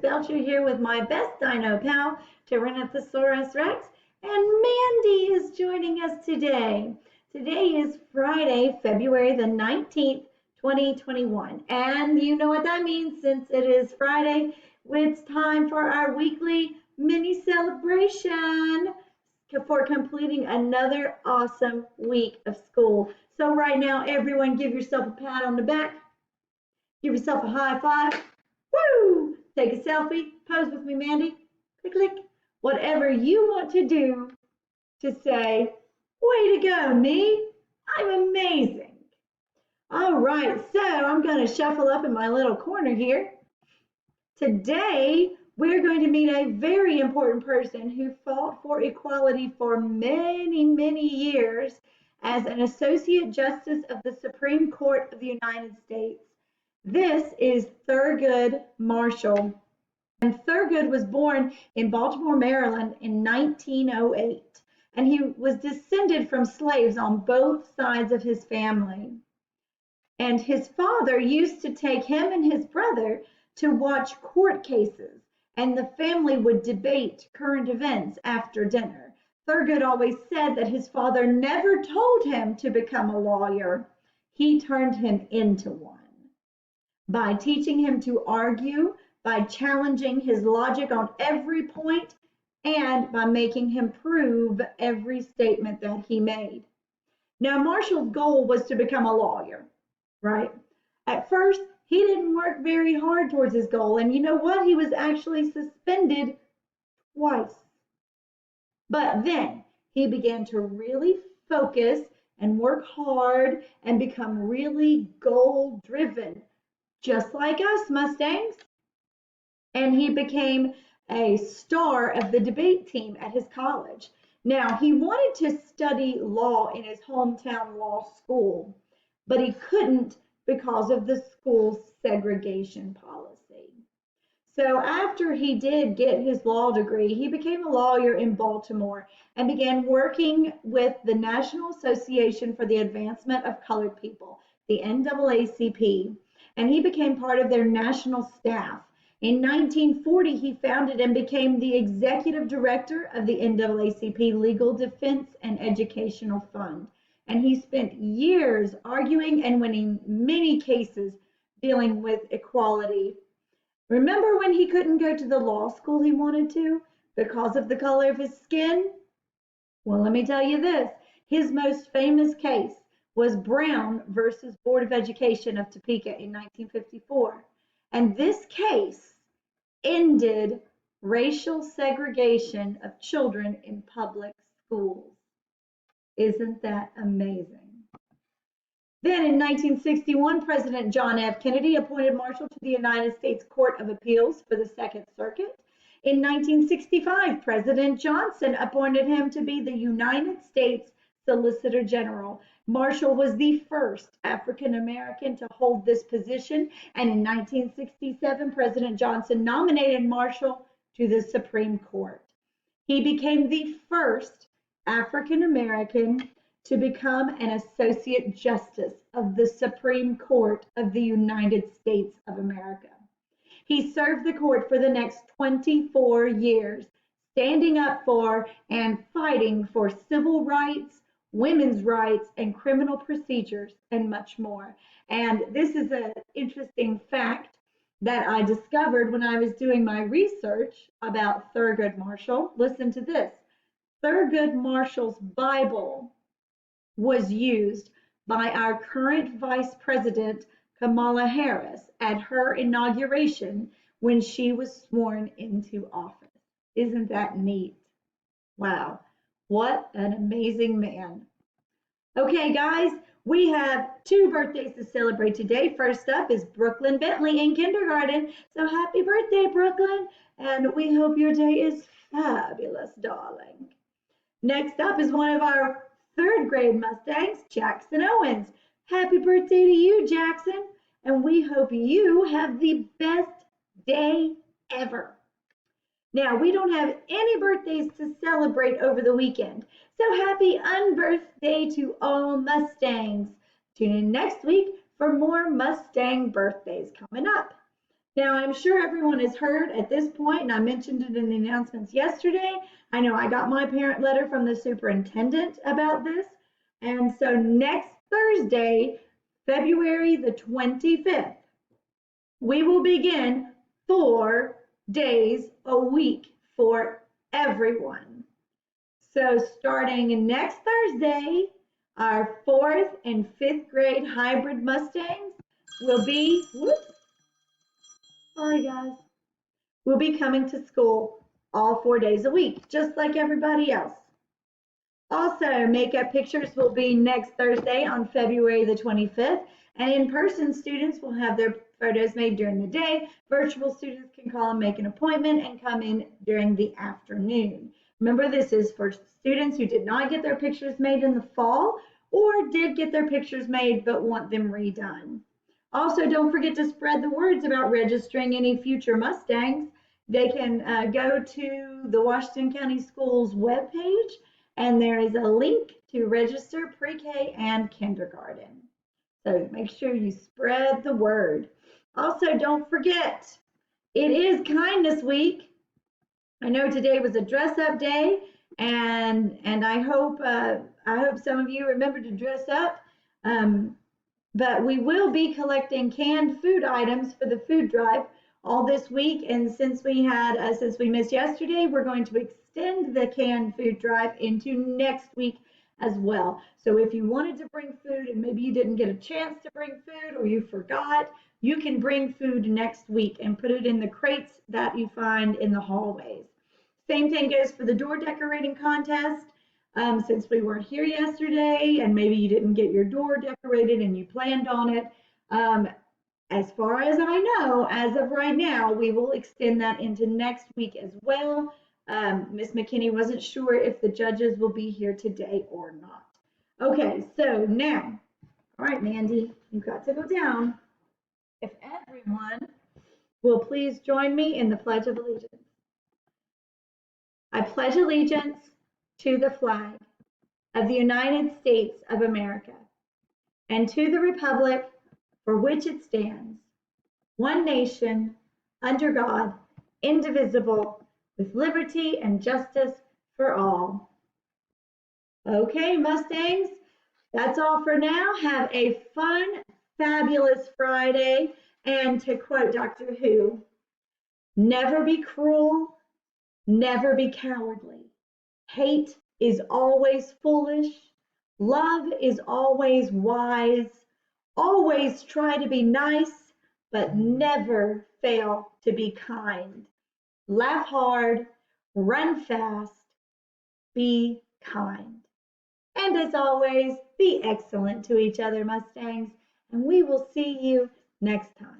Belcher here with my best dino pal, Tyrannosaurus Rex, and Mandy is joining us today. Today is Friday, February the 19th, 2021. And you know what that means since it is Friday. It's time for our weekly mini celebration for completing another awesome week of school. So right now, everyone give yourself a pat on the back. Give yourself a high five. Woo! Take a selfie. Pose with me, Mandy. Click, click. Whatever you want to do to say, way to go, me. I'm amazing. All right, so I'm going to shuffle up in my little corner here. Today, we're going to meet a very important person who fought for equality for many, many years as an Associate Justice of the Supreme Court of the United States. This is Thurgood Marshall. And Thurgood was born in Baltimore, Maryland in 1908. And he was descended from slaves on both sides of his family. And his father used to take him and his brother to watch court cases. And the family would debate current events after dinner. Thurgood always said that his father never told him to become a lawyer. He turned him into one by teaching him to argue, by challenging his logic on every point, and by making him prove every statement that he made. Now, Marshall's goal was to become a lawyer, right? At first, he didn't work very hard towards his goal, and you know what? He was actually suspended twice. But then he began to really focus and work hard and become really goal-driven, just like us Mustangs. And he became a star of the debate team at his college. Now, he wanted to study law in his hometown law school, but he couldn't because of the school's segregation policy. So after he did get his law degree, he became a lawyer in Baltimore and began working with the National Association for the Advancement of Colored People, the NAACP, and he became part of their national staff. In 1940, he founded and became the executive director of the NAACP Legal Defense and Educational Fund. And he spent years arguing and winning many cases dealing with equality. Remember when he couldn't go to the law school he wanted to because of the color of his skin? Well, let me tell you this. His most famous case was Brown versus Board of Education of Topeka in 1954. And this case ended racial segregation of children in public schools. Isn't that amazing? Then in 1961, President John F. Kennedy appointed Marshall to the United States Court of Appeals for the Second Circuit. In 1965, President Johnson appointed him to be the United States Solicitor General. Marshall was the first African American to hold this position, and in 1967, President Johnson nominated Marshall to the Supreme Court. He became the first African American to become an Associate Justice of the Supreme Court of the United States of America. He served the court for the next 24 years, standing up for and fighting for civil rights, women's rights, and criminal procedures, and much more. And this is an interesting fact that I discovered when I was doing my research about Thurgood Marshall. Listen to this. Thurgood Marshall's Bible was used by our current Vice President, Kamala Harris, at her inauguration when she was sworn into office. Isn't that neat? Wow, what an amazing man. Okay, guys, we have two birthdays to celebrate today. First up is Brooklyn Bentley in kindergarten. So happy birthday, Brooklyn, and we hope your day is fabulous, darling. Next up is one of our third grade Mustangs, Jackson Owens. Happy birthday to you, Jackson, and we hope you have the best day ever. Now, we don't have any birthdays to celebrate over the weekend, so happy unbirthday to all Mustangs. Tune in next week for more Mustang birthdays coming up. Now, I'm sure everyone has heard at this point, and I mentioned it in the announcements yesterday. I know I got my parent letter from the superintendent about this. And so next Thursday, February the 25th, we will begin 4 days a week for everyone. So starting next Thursday, our 4th and 5th grade hybrid Mustangs will be, whoops, sorry guys, will be coming to school all 4 days a week, just like everybody else. Also, makeup pictures will be next Thursday on February the 25th, and in-person students will have their photos made during the day. Virtual students can call and make an appointment and come in during the afternoon. Remember, this is for students who did not get their pictures made in the fall or did get their pictures made but want them redone. Also, don't forget to spread the words about registering any future Mustangs. They can go to the Washington County Schools webpage, and there is a link to register pre-K and kindergarten. So make sure you spread the word. Also, don't forget, it is Kindness Week. I know today was a dress-up day, and I hope some of you remember to dress up. But we will be collecting canned food items for the food drive all this week. And since we missed yesterday, we're going to extend the canned food drive into next week as well. So if you wanted to bring food and maybe you didn't get a chance to bring food or you forgot, you can bring food next week and put it in the crates that you find in the hallways. Same thing goes for the door decorating contest. Since we weren't here yesterday and maybe you didn't get your door decorated and you planned on it, as far as I know, as of right now, we will extend that into next week as well. Miss McKinney wasn't sure if the judges will be here today or not. Okay, so now, all right, Mandy, you've got to go down. If everyone will please join me in the Pledge of Allegiance. I pledge allegiance to the flag of the United States of America and to the republic for which it stands, one nation, under God, indivisible, with liberty and justice for all. Okay, Mustangs, that's all for now. Have a fun, fabulous Friday. And to quote Dr. Who, never be cruel, never be cowardly. Hate is always foolish. Love is always wise. Always try to be nice, but never fail to be kind. Laugh hard, run fast, be kind. And as always, be excellent to each other, Mustangs, and we will see you next time.